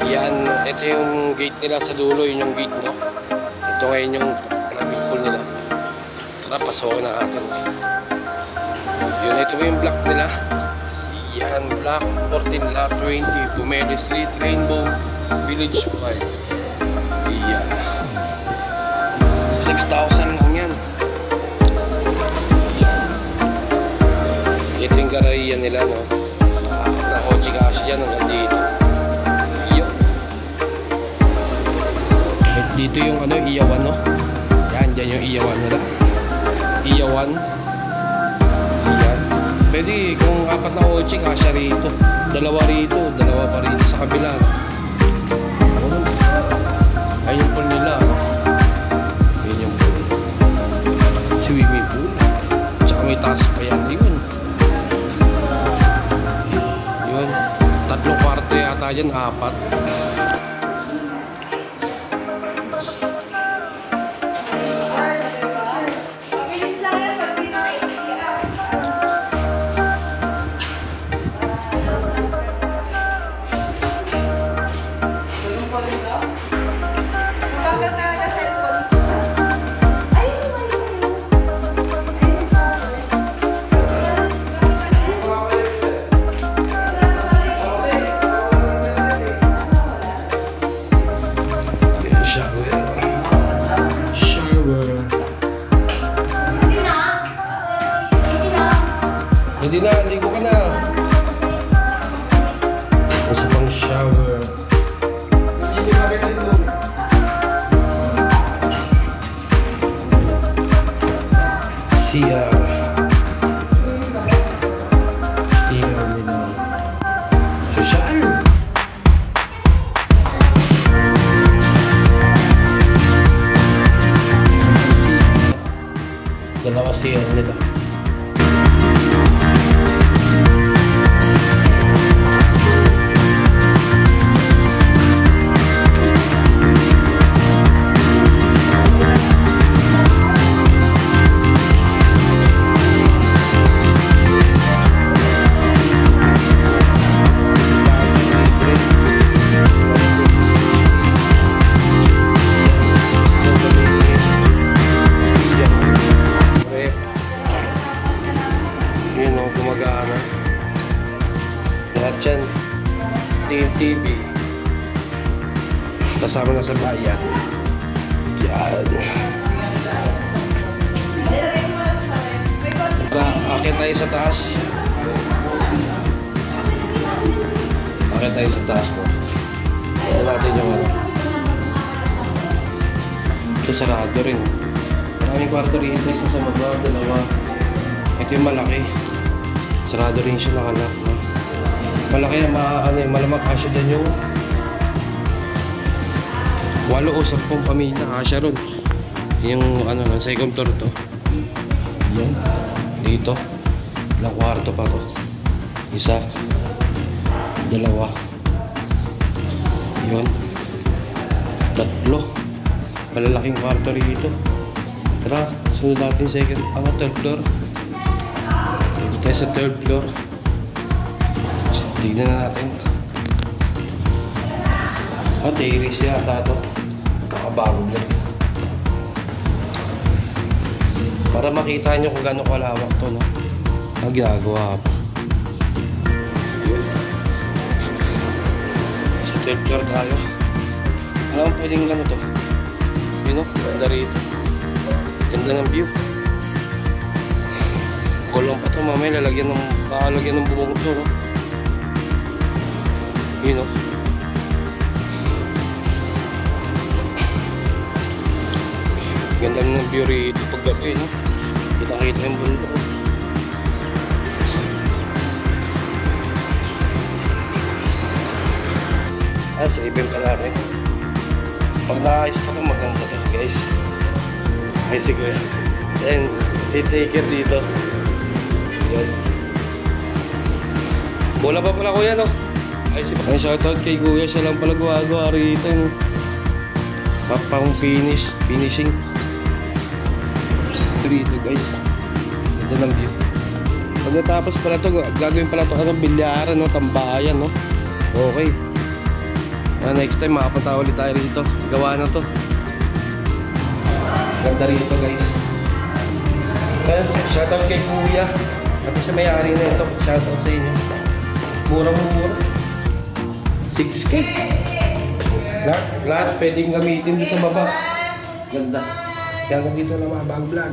Yan, ito yung gate nila sa dulo, yun yung gate, no? Ito ngayon yung swimming pool nila. Tara, pasokin na natin. Yun, ito yung block nila. Yan, block 14 lot 20, Bumeli Street, Rainbow Village 5. Yan. 6,000 lang yan. Ito yung garayan nila, no? Naka-OG cash dyan hanggang dito. Yun. Dito yung ano, iyawan, no? Yan, dyan yung iyawan nila. Iyawan. Yan. Pwede kung apat na OG kasya rito. Dalawa rito, dalawa pa rito sa kabila. Ayun yung pool nila. Ayun yung pool. Swimming pool. Tsaka may taas pa yan. Yun. Tatlong kwarto yata dyan, apat. Hindi na, ligo ka na. Isa pang shower. CR. CR nila. Social. Dalawa CR nila. Lahat yan TV kasama na sa bayan. Yan. Akit tayo sa taas. Akit tayo sa taas, no? Ito natin yung ano. Ito sarado rin. Maraming kwarto rin. Isa sa baba, dalawa. Ito yung malaki. Sarado rin siya nakalak, no? Malaki na malamang kasya dyan yung 8 o 10 pamilya kasya ron. Yung ano, second floor to. Yan. Dito. Ilang kwarto pa to. Isa. Dalawa. Yun. Tatlo. Malalaking kwarto rito. Tara, sunod natin second, third floor. Dito tayo sa third floor. Tignan na natin. Terrace yata ito. Nakabagod lang. Para makita nyo kung gano'ng kalawak to, no? Ang ginagawa pa. Yun. Sa third floor tayo. Alam mo pwedeng ano to? Yun, no? Ganda rito. Ganda ng view. Kulong pa to. Mamaya lalagyan ng bubong to, no? Yun, no? Ganda ng view rito paggabi, no? Kita-kita yung bundok. Silipin pala rin. Pag nakakais pa ito, maganda ito, guys. Ay, sige. Then, take care dito. Yan. Bola pa pala kuya, no? Ay, shoutout kay kuya. Siya lang pala gawa rito, no? Pang finishing. Dito, guys. Ganda ng view. Pag natapos pala ito, gagawin pala ito bilyaran, no? Tambayan, no? Okay. Next time makapunta ulit tayo rito. Gawa na to. Ganda rito guys. Shoutout kay Kuya. Pati sa may-ari na ito. Shoutout sa inyo. Murang-mura. 6K. Lahat pwedeng gamitin doon sa baba. Ganda. Kaya dito na mga bag vlog.